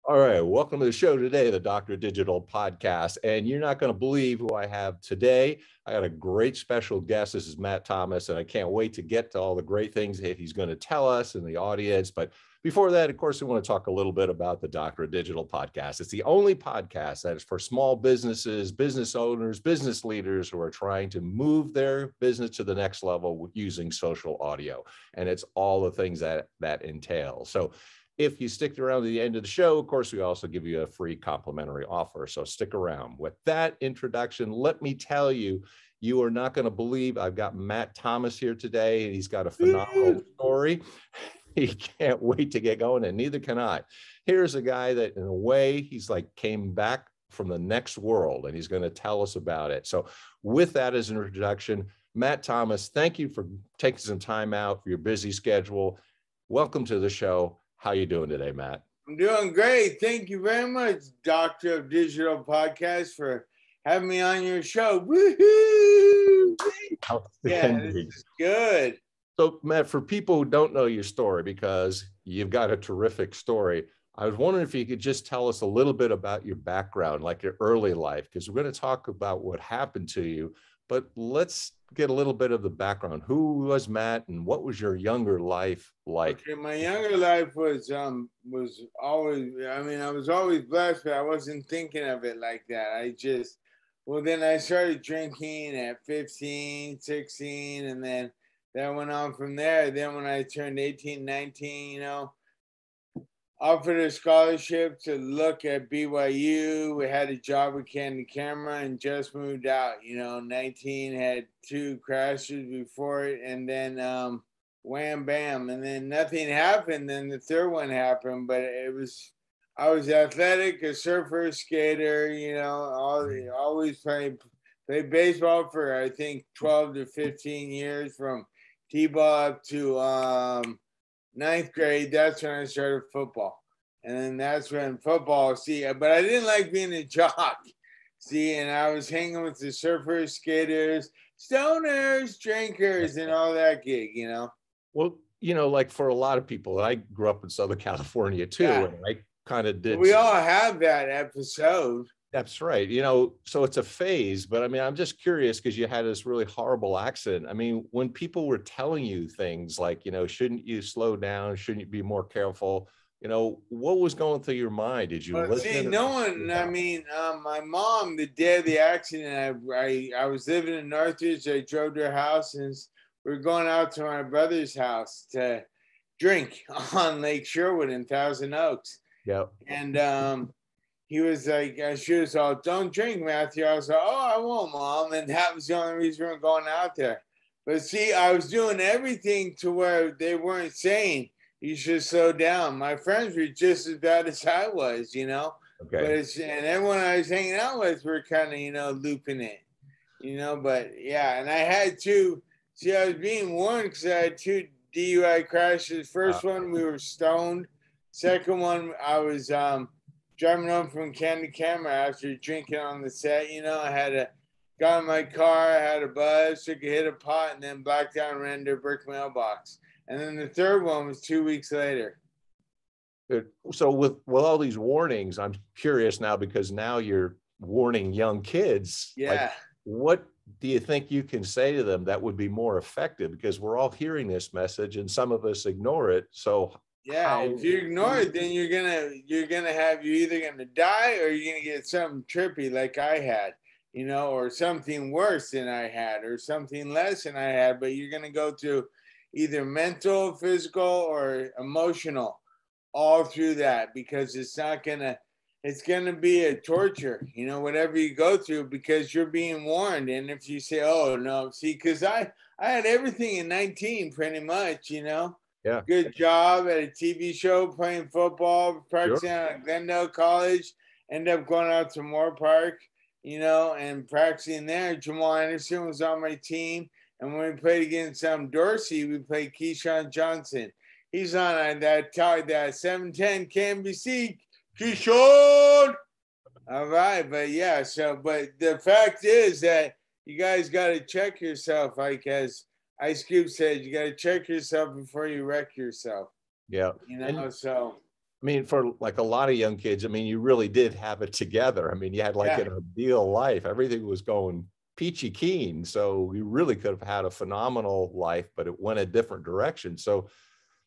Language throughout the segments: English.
All right, welcome to the show today, the Dr. Digital Podcast. And you're not going to believe who I have today. I got a great special guest. This is Matt Thomas, and I can't wait to get to all the great things that he's going to tell us and the audience. But before that, of course, we want to talk a little bit about the Dr. Digital Podcast. It's the only podcast that is for small businesses, business owners, business leaders who are trying to move their business to the next level using social audio. And it's all the things that entails. So if you stick around to the end of the show, of course, we also give you a free complimentary offer. So stick around. With that introduction, let me tell you, you are not going to believe I've got Matt Thomas here today, and he's got a phenomenal story. He can't wait to get going, and neither can I. Here's a guy that, in a way, he's like came back from the next world, and he's going to tell us about it. So with that as an introduction, Matt Thomas, thank you for taking some time out for your busy schedule. Welcome to the show. How you doing today, Matt? I'm doing great. Thank you very much, Doctor of Digital Podcast, for having me on your show. Woohoo! Yeah, this is good. So, Matt, for people who don't know your story, because you've got a terrific story, I was wondering if you could just tell us a little bit about your background, like your early life, because we're going to talk about what happened to you, but let's get a little bit of the background. Who was Matt, and what was your younger life like? Okay, my younger life was always, I was always blessed, but I wasn't thinking of it like that. Then I started drinking at 15, 16, and then that went on from there. Then when I turned 18, 19, offered a scholarship to look at BYU. We had a job with Candy Camera and just moved out. 19, had 2 crashes before it, and then wham bam, and then nothing happened. Then the third one happened, but I was athletic, a surfer, skater. Always played baseball for I think 12 to 15 years, from t-ball up to 9th grade. That's when I started football. And then that's when football, but I didn't like being a jock. And I was hanging with the surfers, skaters, stoners, drinkers, and all that gig, Well, like for a lot of people, I grew up in Southern California too, yeah. And I kind of did. We all have that episode. That's right. So it's a phase, but I'm just curious because you had this really horrible accident. When people were telling you things like, shouldn't you slow down? Shouldn't you be more careful? What was going through your mind? Did you listen? No one, my mom, the day of the accident, I was living in Northridge. I drove to her house, and we were going out to my brother's house to drink on Lake Sherwood in Thousand Oaks. Yeah. And he was like, she was all, don't drink, Matthew. I was like, oh, I won't, Mom. And that was the only reason we were going out there. But I was doing everything to where they weren't saying, you should slow down. My friends were just as bad as I was, Okay. But and everyone I was hanging out with were kind of, looping it, But yeah, and I had I was being warned because I had 2 DUI crashes. First one, we were stoned. Second one, I was driving home from Candy Camera after drinking on the set. I got in my car, I had a buzz, took a hit of pot, and then blacked out and ran to a brick mailbox. And then the third one was 2 weeks later. So with all these warnings, I'm curious now, because now you're warning young kids. Yeah. Like, what do you think you can say to them that would be more effective? Because we're all hearing this message and some of us ignore it. So yeah, if you ignore it, then you're either gonna die or you're gonna get something trippy like I had, or something worse than I had, or something less than I had. But you're gonna go through either mental, physical, or emotional all through that, because it's gonna be a torture, whatever you go through, because you're being warned. And if you say, oh no, because I had everything in 19 pretty much, Yeah. Good job at a TV show, playing football, practicing at Glendale College, end up going out to Moore Park, and practicing there. Jamal Anderson was on my team. And when we played against Dorsey, we played Keyshawn Johnson. He's on that 710 KMBC. Keyshawn! All right, but yeah, but the fact is that you guys got to check yourself, like as Ice Cube said, you got to check yourself before you wreck yourself. Yeah. So I mean, for like a lot of young kids, I mean, you really did have it together. I mean, you had like Yeah. an ideal life. Everything was going peachy keen. So you really could have had a phenomenal life, but it went a different direction. So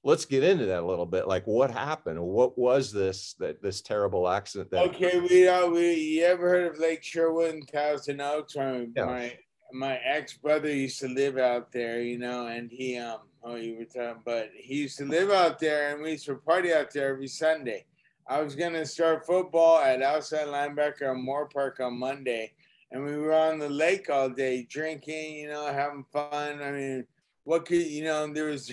let's get into that a little bit. Like what happened? What was this terrible accident that Okay, you ever heard of Lake Sherwood in Thousand Oaks? yeah, My ex-brother used to live out there, you know, and he oh, you were talking, but he used to live out there, and we used to party out there every Sunday. I was gonna start football at outside linebacker on Moore Park on Monday, and we were on the lake all day drinking, you know, having fun. I mean, what could you know? There was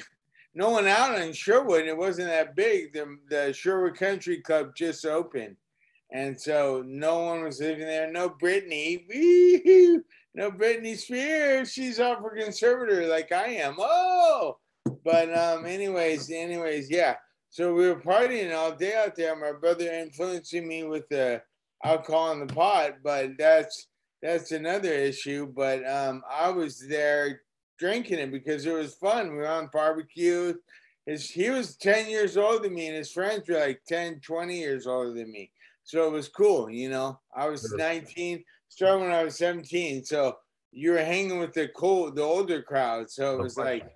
no one out in Sherwood. It wasn't that big. The Sherwood Country Club just opened. And so no one was living there. No Britney. Woo-hoo. No Britney Spears. She's off for conservator like I am. Oh, but anyways, yeah. So we were partying all day out there. My brother influencing me with the alcohol and the pot, but that's another issue. But I was there drinking it because it was fun. We were on barbecue. He was 10 years older than me, and his friends were like 10, 20 years older than me. So it was cool, you know. I was 19, started when I was 17. So you were hanging with the older crowd. So it was like,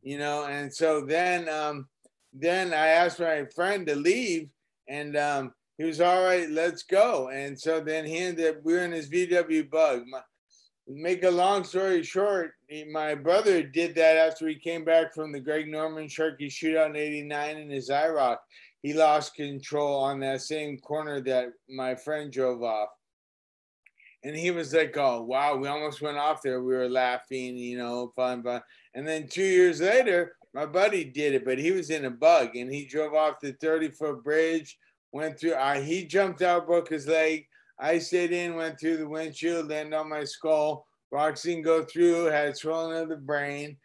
you know, and so then I asked my friend to leave, and he was all right, let's go. And so then we were in his VW Bug. Make a long story short, my brother did that after he came back from the Greg Norman Sharkey shootout in '89 in his IROC. He lost control on that same corner that my friend drove off. And he was like, oh, wow, we almost went off there. We were laughing, you know, fun. And then 2 years later, my buddy did it, but he was in a Bug, and he drove off the 30-foot bridge, went through, he jumped out, broke his leg. I stayed in, went through the windshield, landed on my skull. Roxine go through, had swelling of the brain.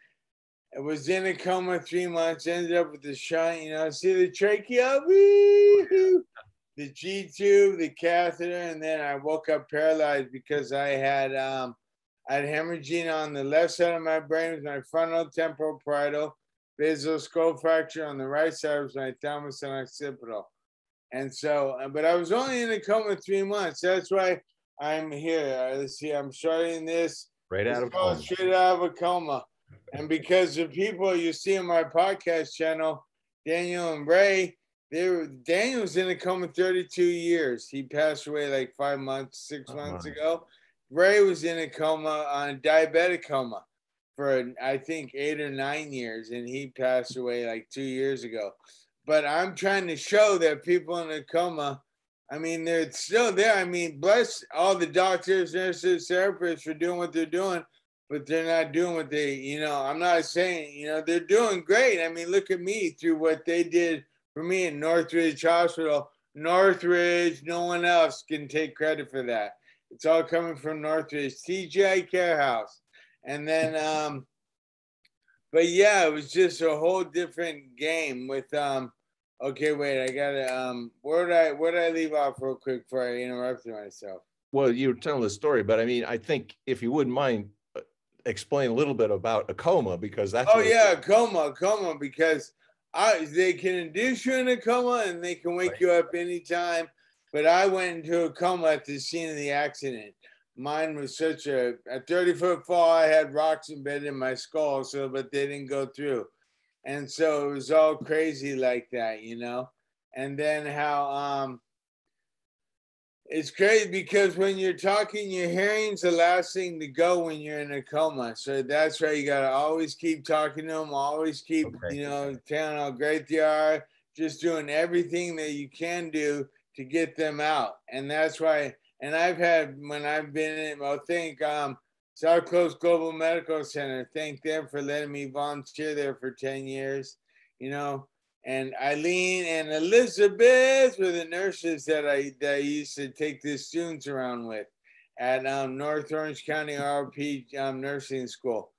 I was in a coma 3 months, ended up with the shunt, you know, see the trachea, woo-hoo, the G tube, the catheter, and then I woke up paralyzed because I had hemorrhaging on the left side of my brain with my frontal temporal parietal, basal skull fracture on the right side was my thalamus and occipital. And so, but I was only in a coma 3 months. That's why I'm here. Let's see, I'm starting this. Right out of coma. Straight out of a coma. And because the people you see on my podcast channel, Daniel and Ray, Daniel was in a coma 32 years. He passed away like 5 months, 6 months ago. Ray was in a coma, on diabetic coma for I think 8 or 9 years, and he passed away like 2 years ago. But I'm trying to show that people in a coma, I mean, they're still there. I mean, bless all the doctors, nurses, therapists for doing what they're doing, but they're not doing what they, you know, I'm not saying, you know, they're doing great. I mean, look at me through what they did for me in Northridge Hospital. Northridge, no one else can take credit for that. It's all coming from Northridge, TGI Care House. And then, but yeah, it was just a whole different game with, okay, wait, I gotta, where did I leave off real quick before I interrupted myself? Well, you were telling the story, but I mean, I think if you wouldn't mind explain a little bit about a coma, because that's coma, because they can induce you in a coma and they can wake you up anytime. But I went into a coma at the scene of the accident. Mine was such a 30-foot fall. I had rocks embedded in my skull, but they didn't go through. And so it was all crazy like that, you know? And then how, it's crazy because when you're talking, your hearing's the last thing to go when you're in a coma. So that's why you got to always keep talking to them, always keep, you know, telling how great they are, just doing everything that you can do to get them out. And that's why, and I've had, when I've been in, well, thank South Coast Global Medical Center, thank them for letting me volunteer there for 10 years, you know. And Eileen and Elizabeth were the nurses that I used to take the students around with at North Orange County RP nursing school.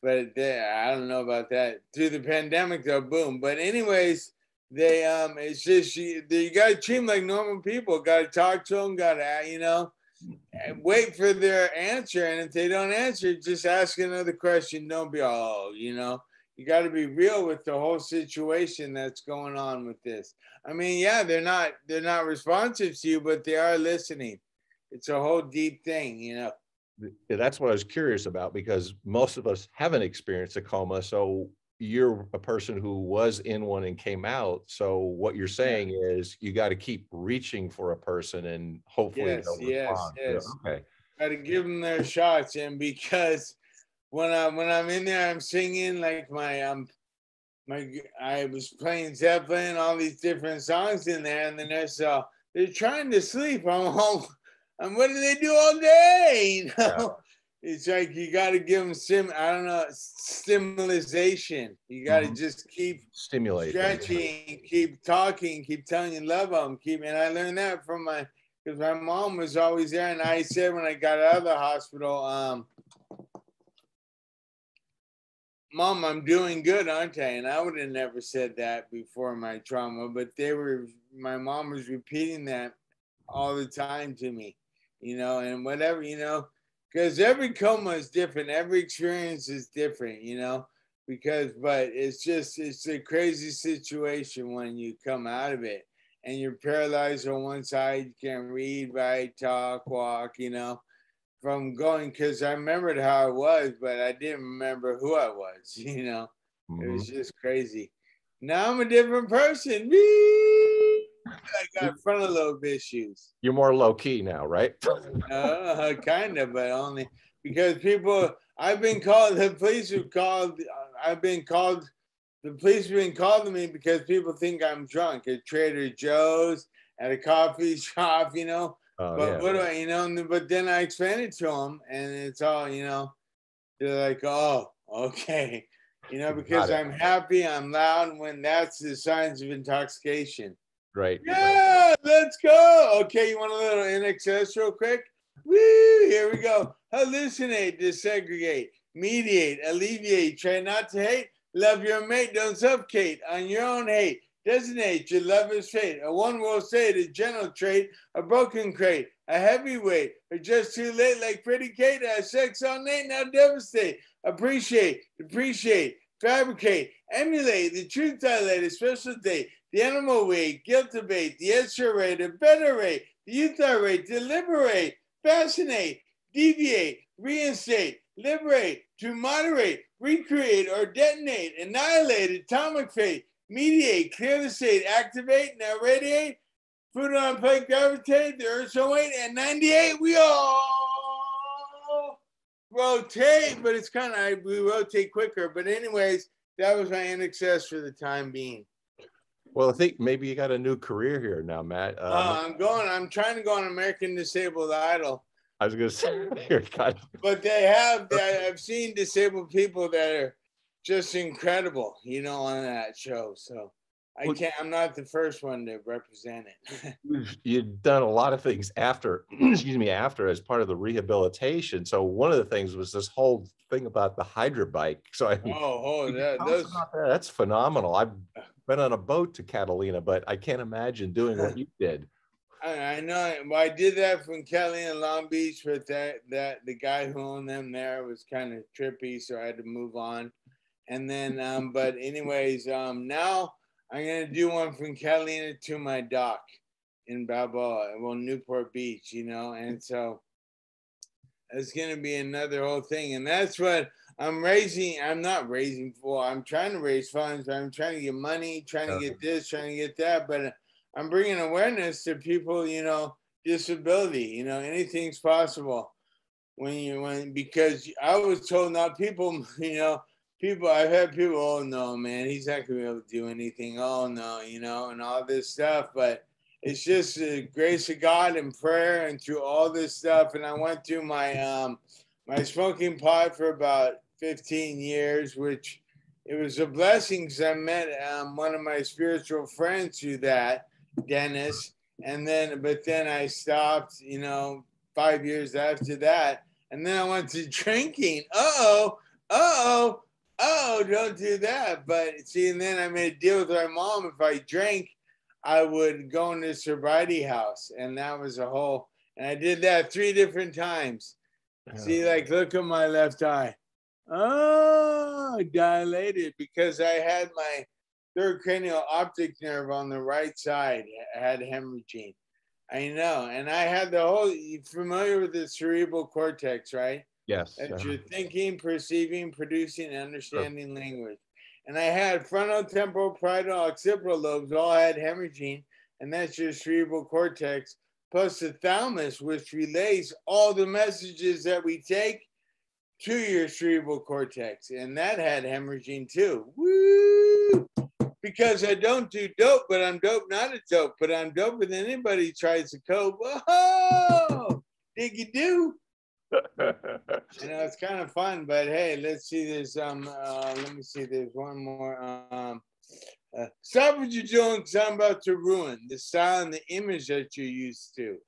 But I don't know about that. Through the pandemic, though, boom. But anyways, they it's just you got to treat them like normal people. Got to talk to them. Got to, you know, wait for their answer. And if they don't answer, just ask another question. Don't be, oh, you know. You got to be real with the whole situation that's going on with this. I mean, yeah, they're not responsive to you, but they are listening. It's a whole deep thing, you know. Yeah, that's what I was curious about, because most of us haven't experienced a coma. So you're a person who was in one and came out. So what you're saying is you got to keep reaching for a person and hopefully they'll respond. Yes. Okay. Got to give them their shots, and because when I'm in there, I'm singing like I was playing Zeppelin, all these different songs in there, and then they're trying to sleep. I'm home. And what do they do all day? You know, Yeah. it's like you got to give them stimulation. You got to just keep Stimulate them. stretching, keep talking, keep telling you love them, And I learned that from because my mom was always there, and I said when I got out of the hospital, Mom, I'm doing good, aren't I? And I would have never said that before my trauma, but my mom was repeating that all the time to me, you know, and whatever, you know, because every coma is different. Every experience is different, you know, but it's a crazy situation when you come out of it and you're paralyzed on one side, you can't read, write, talk, walk, you know, from going, because I remembered how I was, but I didn't remember who I was, you know. It was just crazy. Now I'm a different person. I got frontal lobe issues. You're more low key now, right? Kind of, but only because I've been called, the police have called, the police have been called to me because people think I'm drunk at Trader Joe's, at a coffee shop, you know. But what do I, you know, but then I explain it to them and it's all, you know, they're like, oh, okay. You know, because I'm happy, I'm loud, when that's the signs of intoxication. Right. Yeah, let's go. Okay, you want a little NXS real quick? Woo, here we go. Hallucinate, desegregate, mediate, alleviate, try not to hate, love your mate, don't suffocate on your own hate. Designate your lover's fate, a one world state, a gentle trait, a broken crate, a heavyweight, or just too late like pretty Kate, has sex all night, now devastate, appreciate, depreciate, fabricate, emulate, the truth dilate, a special date, the animal weight, guilt debate, the extra rate, a better rate, the youth rate, deliberate, fascinate, deviate, reinstate, liberate, to moderate, recreate, or detonate, annihilate, atomic fate, mediate, clear the state, activate, now radiate, food on plate, gravitate, the earth's weight, and 98, we all rotate, but it's kind of, we rotate quicker. But anyways, that was my NXS for the time being. Well, I think maybe you got a new career here now, Matt. I'm trying to go on American Disabled Idol. I was going to say, you're kind of... But I've seen disabled people that are just incredible, you know, on that show. So I'm not the first one to represent it. You've done a lot of things after, after as part of the rehabilitation. So one of the things was this whole thing about the Hydra bike. So I mean, that's phenomenal. I've been on a boat to Catalina, but I can't imagine doing what you did. I know. Well, I did that from Catalina, Long Beach, but the guy who owned them there was kind of trippy, so I had to move on. And then, but anyways, now I'm gonna do one from Catalina to my dock in Balboa, well, Newport Beach, you know, and so it's gonna be another whole thing, and that's what I'm raising. I'm not raising for. I'm trying to raise funds. I'm trying to get money, trying to get this, trying to get that, but I'm bringing awareness to people, you know, disability, you know, anything's possible because I was told not people, you know. I've had people, oh no, man, he's not gonna be able to do anything. Oh no, you know, and all this stuff. But it's just the grace of God and prayer and through all this stuff. And I went through my my smoking pot for about 15 years, which it was a blessing because I met one of my spiritual friends through that, Dennis. But then I stopped, you know, 5 years after that. And then I went to drinking. Oh, don't do that. But see, and then I made a deal with my mom. If I drank, I would go in the sobriety house. And that was and I did that 3 different times. See, like, look at my left eye. Oh, dilated because I had my third cranial optic nerve on the right side. I had hemorrhaging. I know. And I had the whole, you familiar with the cerebral cortex, right? Yes. That's your thinking, perceiving, producing, and Sure. understanding language. And I had frontal, temporal, parietal, occipital lobes all had hemorrhaging, and that's your cerebral cortex, plus the thalamus, which relays all the messages that we take to your cerebral cortex. And that had hemorrhaging too. Woo! Because I don't do dope, but I'm dope, not a dope, but I'm dope than anybody tries to cope. Oh, diggy do. You know, it's kind of fun, but hey, let's see. There's let me see. There's one more. Stop what you're doing, because I'm about to ruin the style and the image that you're used to.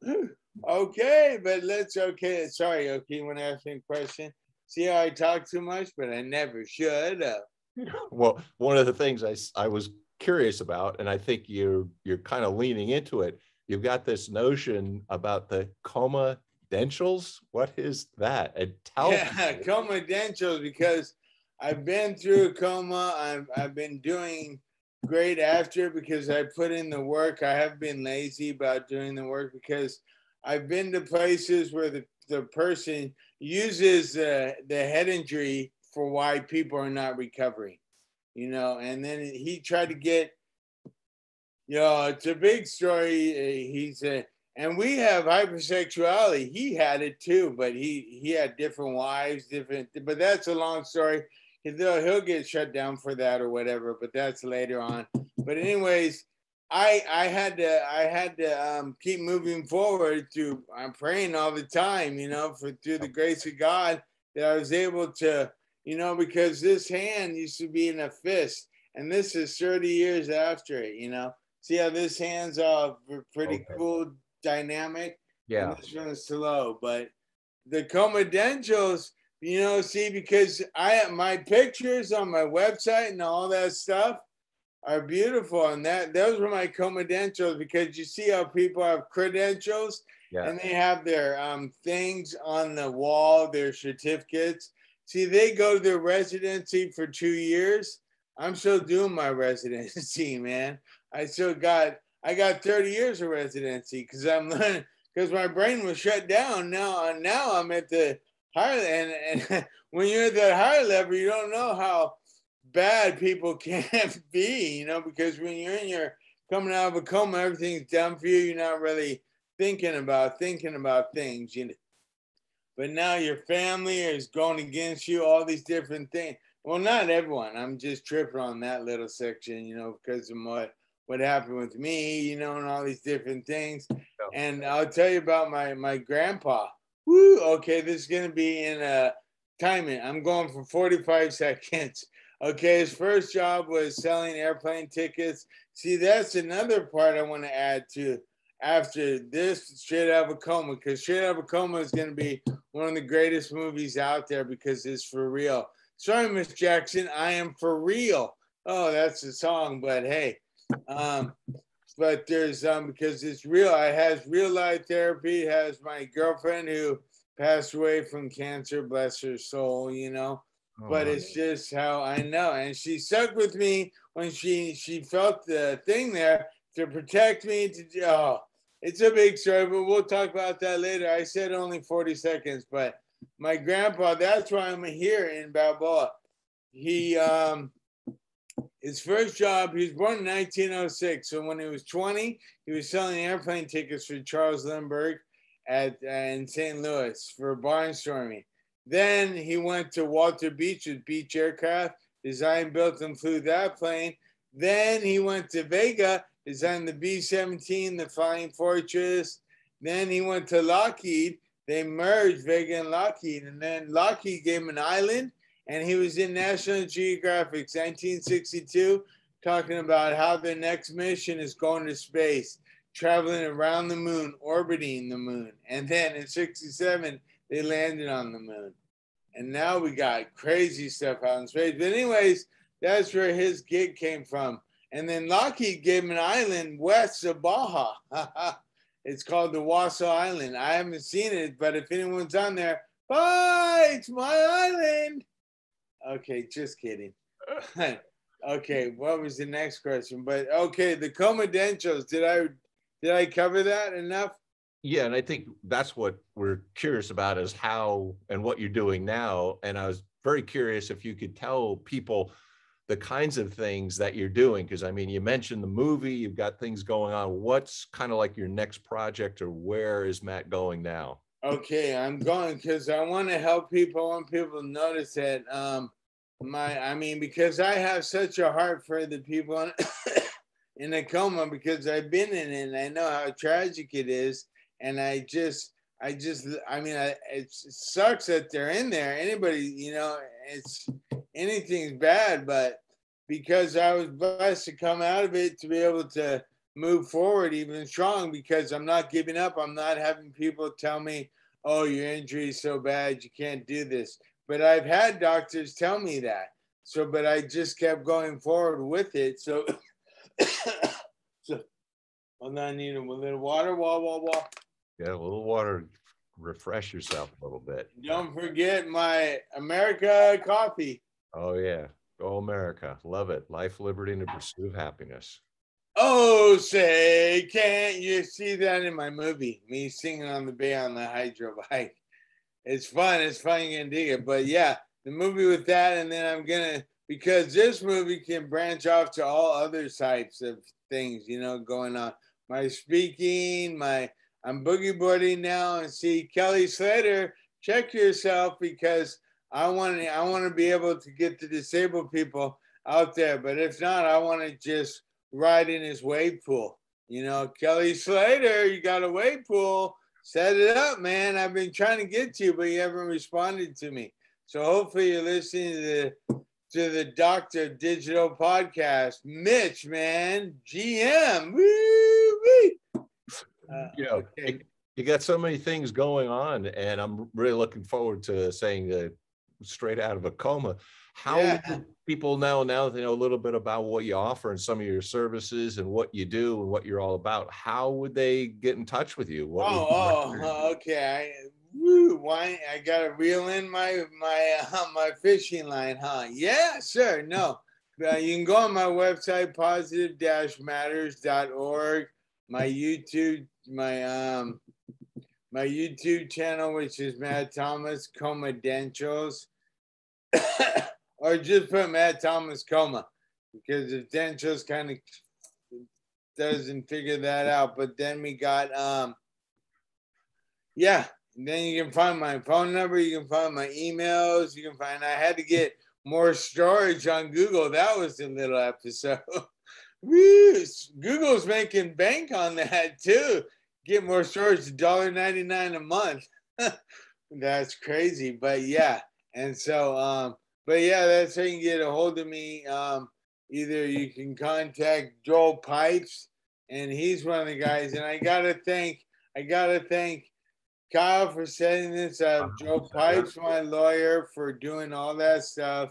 Okay, but okay. Sorry, okay. You want to ask me a question? See how I talk too much, but I never shut up. Well, one of the things I was curious about, and I think you're kind of leaning into it. You've got this notion about the coma dentals. What is that? And Coma dentals, because I've been through a coma. I've been doing great after because I put in the work. I have been lazy about doing the work because I've been to places where the person uses the head injury for why people are not recovering, you know. And then he tried to get, it's a big story. He's a And we have hypersexuality. He had it too, but he had different wives, but that's a long story. He'll get shut down for that or whatever, but that's later on. But anyways, I had to keep moving forward through. I'm praying all the time, through the grace of God, that I was able to, because this hand used to be in a fist, and this is 30 years after it. See how this hand's pretty cool, dynamic, Yeah. and this one's slow. But the coma dentals, see, because my pictures on my website and all that stuff are beautiful, and those were my coma dentals, because you see how people have credentials, and they have their things on the wall, their certificates. See, they go to their residency for 2 years. I'm still doing my residency, man. I got 30 years of residency because I'm learning, because my brain was shut down. Now I'm at the higher, and when you're at that higher level, you don't know how bad people can be, because when you're coming out of a coma, everything's done for you. You're not really thinking about things, But now your family is going against you, all these different things. Well, not everyone. I'm just tripping on that little section, because of what happened with me, and all these different things. Yeah. And I'll tell you about my grandpa. Woo, okay, this is going to be in a timing. I'm going for 45 seconds. Okay, his first job was selling airplane tickets. See, that's another part I want to add to after this, Straight Out of a Coma, because Straight Out of a Coma is going to be one of the greatest movies out there because it's for real. Sorry, Miss Jackson, I am for real. Oh, that's the song, but hey. But there's because it's real. It has real life therapy. It has my girlfriend who passed away from cancer, bless her soul, But it's just how I know. And she stuck with me when she felt the thing there to protect me. It's a big story, but we'll talk about that later. I said only 40 seconds, but my grandpa, that's why I'm here in Balboa. His first job, he was born in 1906. So when he was 20, he was selling airplane tickets for Charles Lindbergh in St. Louis for barnstorming. Then he went to Walter Beach with Beach Aircraft, designed, built, and flew that plane. Then he went to Vega, designed the B-17, the Flying Fortress. Then he went to Lockheed. They merged, Vega and Lockheed. And then Lockheed gave him an island. And he was in National Geographic's 1962, talking about how the next mission is going to space, traveling around the moon, orbiting the moon. And then in 67, they landed on the moon. And now we got crazy stuff out in space. But anyways, that's where his gig came from. And then Lockheed gave him an island west of Baja. It's called the Wassaw Island. I haven't seen it, but if anyone's on there, bye, it's my island. Okay, just kidding. Okay, what was the next question? But okay, the comedentials. Did I cover that enough? Yeah, and I think that's what we're curious about is how and what you're doing now. And I was very curious if you could tell people the kinds of things that you're doing, because I mean, you mentioned the movie, you've got things going on. What's kind of like your next project, or where is Matt going now? Okay, I'm going because I want to help people. I want people to notice that because I have such a heart for the people in a coma, because I've been in it and I know how tragic it is. And it sucks that they're in there. Anybody, it's anything's bad, but because I was blessed to come out of it, to be able to move forward even strong, because I'm not giving up. I'm not having people tell me, oh, your injury is so bad, you can't do this. But I've had doctors tell me that. So, but I just kept going forward with it. So, so hold on, I need a little water. Yeah, a little water, refresh yourself a little bit. Don't forget my America coffee. Oh, yeah. Go America. Love it. Life, liberty, and the pursuit of happiness. Oh, say, can't you see that in my movie? Me singing on the bay on the hydro bike. It's fun. It's fun. You can dig it. But yeah, the movie with that. And then because this movie can branch off to all other types of things, going on. My speaking, I'm boogie boarding now, and see Kelly Slater, check yourself, because I want to be able to get the disabled people out there. But if not, I want to just ride in his wave pool. Kelly Slater, you got a wave pool. Set it up, man. I've been trying to get to you, but you haven't responded to me. So hopefully you're listening to the Dr. Digital podcast. Mitch, man, GM. Woo-wee. Okay. You got so many things going on, and I'm really looking forward to saying that straight out of a coma. How do people now that they know a little bit about what you offer and some of your services and what you do and what you're all about, how would they get in touch with you? Okay. Why I gotta reel in my fishing line, huh? Yeah, sure. No, you can go on my website, positive-matters.org. My YouTube, my YouTube channel, which is Matt Thomas Comedentials, or just put Matt Thomas Coma, because if Dentials kind of doesn't figure that out. But then we got then you can find my phone number, you can find my emails, I had to get more storage on Google. That was a little episode. Woo! Google's making bank on that too. Get more storage, $1.99 a month. That's crazy, but yeah. And so, that's how you can get a hold of me. Either you can contact Joel Pipes, and he's one of the guys. And I gotta thank Kyle for setting this up. Joe Pipes, my lawyer, for doing all that stuff.